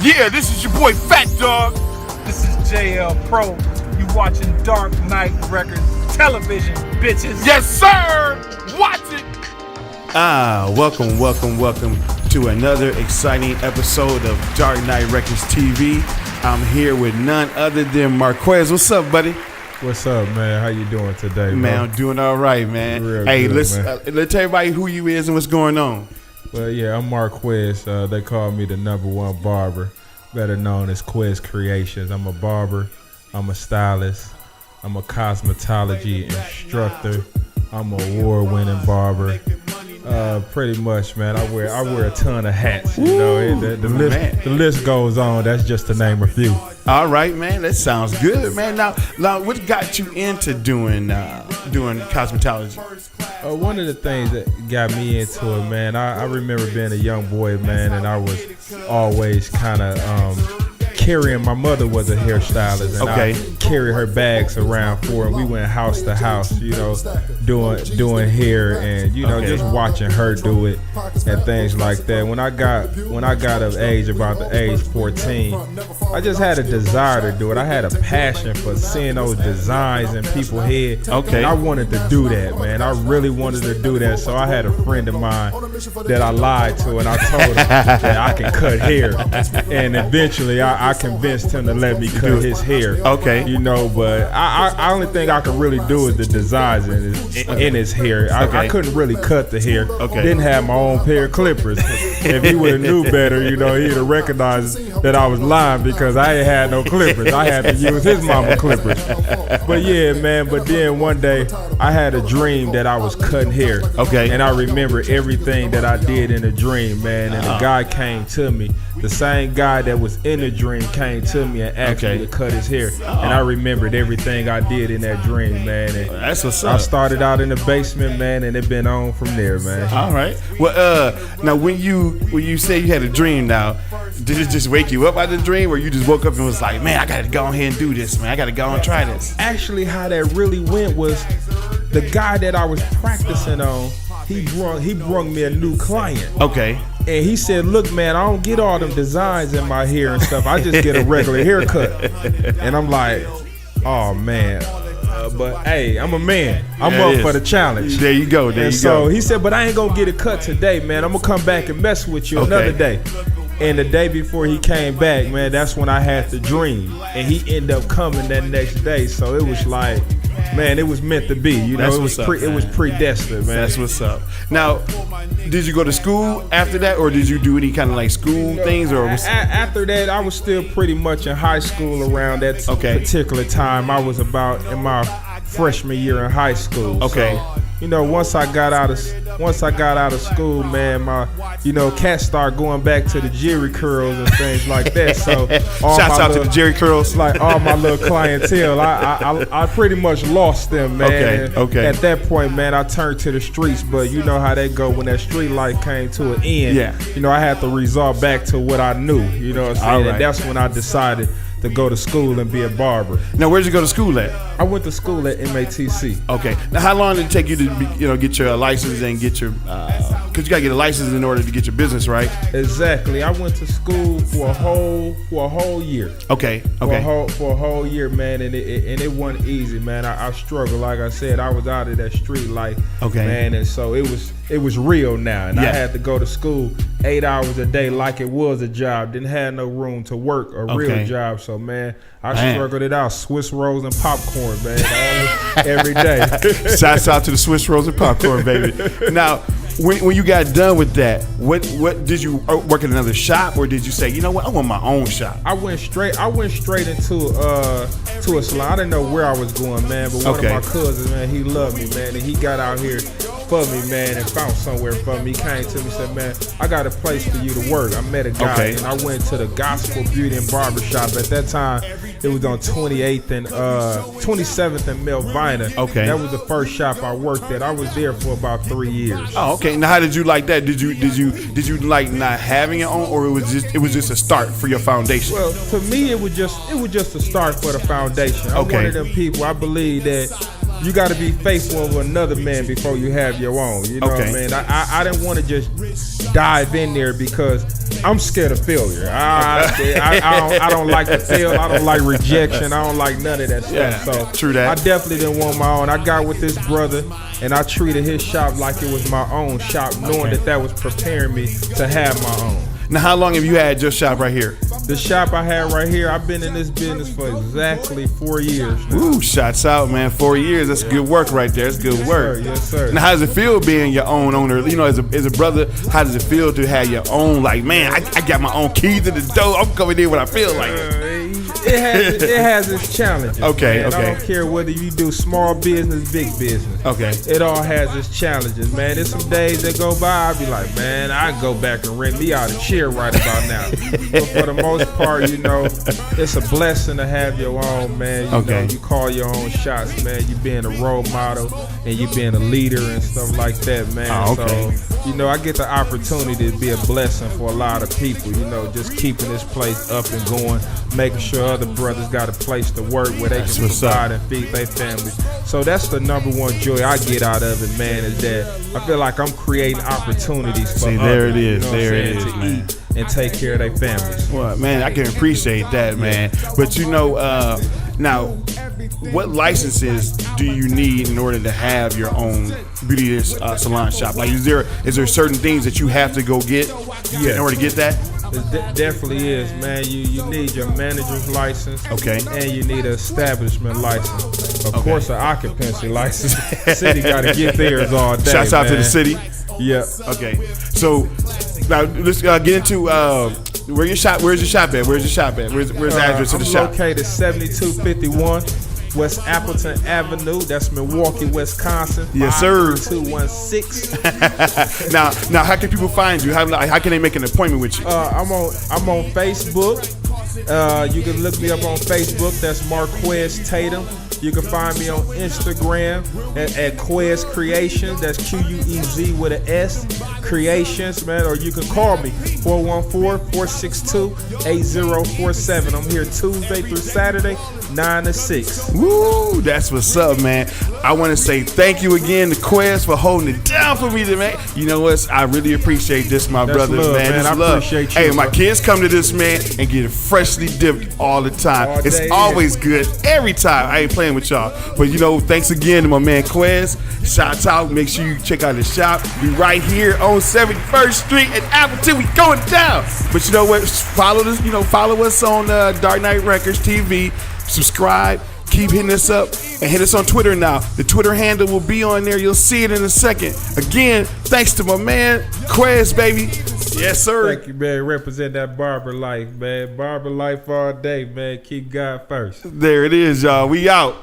Yeah, this is your boy Fat Dog. This is JL Pro. You watching Dark Knight Records television, bitches. Yes, sir. Watch it. Welcome to another exciting episode of Dark Knight Records TV. I'm here with none other than Marquez. What's up, buddy? What's up, man? How you doing today, bro? Man, I'm doing all right, man. Real hey, good, let's man. tell everybody who you is and what's going on. Well, yeah, I'm Marquez. They call me the #1 barber, better known as Quez Creations. I'm a barber. I'm a stylist. I'm a cosmetology instructor. I'm an award-winning barber. Pretty much, man. I wear a ton of hats. You know, the list goes on. That's just to name a few. All right, man. That sounds good, man. Now, what got you into doing cosmetology? One of the things that got me into it, man, I remember being a young boy, man, and I was always kind of carrying. My mother was a hairstylist, and I carried her bags around for her. And we went house to house, you know, doing hair, and you know, just watching her do it and things like that. When I got of age, about the age 14, I just had a desire to do it. I had a passion for seeing those designs in people's head. And I wanted to do that, man. I really wanted to do that. So I had a friend of mine that I lied to, and I told him that I can cut hair, and eventually I convinced him to let me cut his hair. You know, but I only thing I could really do is the designs in his hair. I couldn't really cut the hair. Didn't have my own pair of clippers. If he would have knew better, you know, he'd have recognized that I was lying because I ain't had no clippers. I had to use his mama clippers. But yeah, man, but then one day I had a dream that I was cutting hair. And I remember everything that I did in the dream, man. And the guy came to me. The same guy that was in the dream came to me and asked me to cut his hair. And I remembered everything I did in that dream, man. And that's what's up. I started out in the basement, man, and it been on from there, man. All right. Well, now when you say you had a dream, now did it just wake you up out of the dream, or you just woke up and was like, man, I gotta go ahead and do this, man. I gotta go and try this. Actually, how that really went was the guy that I was practicing on. He brung me a new client. And he said, look, man, I don't get all them designs in my hair and stuff. I just get a regular haircut. And I'm like, oh, man. But, hey, I'm a man. I'm up for the challenge. There you go. So he said, but I ain't going to get it cut today, man. I'm going to come back and mess with you another day. And the day before he came back, man, that's when I had the dream. And he ended up coming that next day. So it was like, man, it was meant to be. You know, it was predestined, man. That's what's up. Now, did you go to school after that, or did you do any kind of like school things? Or after that, I was still pretty much in high school around that particular time. I was about in my freshman year in high school. So, you know, once I got out of school, man, my cats start going back to the Jerry curls and things like that. So shouts out to the Jerry curls. Like all my little clientele, I pretty much lost them, man. At that point, man, I turned to the streets, but you know how they go when that street life came to an end. You know, I had to resort back to what I knew. You know what I'm saying? And that's when I decided to go to school and be a barber. Now, where'd you go to school at? I went to school at MATC. Now, how long did it take you to get your license and get your? Because you gotta get a license in order to get your business, right? Exactly. I went to school for a whole year. For a whole year, man, and it wasn't easy, man. I struggled. Like I said, I was out of that street life, man, and so it was real now, and I had to go to school 8 hours a day like it was a job. Didn't have no room to work a real job. So, man, I struggled it out. Swiss rolls and popcorn, man, every day. Shouts out to the Swiss rolls and popcorn, baby. Now, when you got done with that, what did you work at another shop, or did you say, you know what, I want my own shop? I went straight into a salon. I didn't know where I was going, man, but one of my cousins, man, he loved me, man, and he got out here for me, man, and found somewhere for me. He came to me and said, man, I got a place for you to work. I met a guy, and I went to the Gospel Beauty and Barbershop. At that time, it was on 28th and 27th and Melvina. That was the first shop I worked at. I was there for about 3 years. Now, how did you like that? Did you like not having your own, or it was just a start for your foundation? Well, to me, it was just a start for the foundation. I'm one of them people. I believe that you got to be faithful of another man before you have your own. You know what I mean? I didn't want to just dive in there because I'm scared of failure. I don't like to fail. I don't like rejection. I don't like none of that stuff. Yeah, So true that. I definitely didn't want my own. I got with this brother, and I treated his shop like it was my own shop, knowing that was preparing me to have my own. Now, how long have you had your shop right here? The shop I had right here, I've been in this business for exactly 4 years now. Ooh, shots out, man. 4 years. That's good work right there. That's good work. Yes, sir. Now, how does it feel being your own owner? You know, as a brother, how does it feel to have your own, like, man, I got my own key to the door. I'm coming in when I feel like it. It has its challenges. Okay, man. okay. I don't care whether you do small business, big business. Okay. It all has its challenges, man. There's some days that go by, I'll be like, man, I go back and rent me out a chair right about now. But for the most part, you know, it's a blessing to have your own, man. You know, you call your own shots, man. You being a role model and you being a leader and stuff like that, man. Oh, okay. So, you know, I get the opportunity to be a blessing for a lot of people, you know, just keeping this place up and going, making sure other brothers got a place to work where they can provide and feed their families. So that's the number one joy I get out of it, man, is that I feel like I'm creating opportunities for others, there it is. you know There what I'm it saying, is, to man. eat and take care of their families. Well, man, I can appreciate that, man. But you know, now, what licenses do you need in order to have your own beauty salon shop? Like, is there certain things that you have to go get in order to get that? It definitely is, man. You need your manager's license, Okay, and you need an establishment license. Of course, an occupancy license. City got to get theirs all day. Shouts out to man. the city. Yeah. Okay, so now let's get into where's your shop at? Where's the address of the shop? I'm located 7251 West Appleton Avenue. That's Milwaukee, Wisconsin. Yes, sir. 216. Now, how can people find you? How can they make an appointment with you? I'm on Facebook. You can look me up on Facebook. That's Marquez Tatum. You can find me on Instagram at Quez Creations. That's Quez with an S. Creations, man. Or you can call me 414-462-8047. I'm here Tuesday through Saturday, 9 to 6. Woo, that's what's up, man. I want to say thank you again to Quez for holding it down for me, man. You know what? I really appreciate this, my brothers, love, man. This I love. appreciate you, Hey, my bro. kids come to this, man, and get it freshly dipped all the time. All It's day, always good every time. I ain't playing with y'all. But, you know, thanks again to my man Quez. Shouts out. Make sure you check out the shop. We right here on 71st Street in Appleton. We going down. But you know what? Follow us on Dark Knight Records TV. Subscribe. Keep hitting us up and hit us on Twitter now. The Twitter handle will be on there. You'll see it in a second. Again, thanks to my man, Quez, baby. Yes, sir. Thank you, man. Represent that barber life, man. Barber life all day, man. Keep God first. There it is, y'all. We out.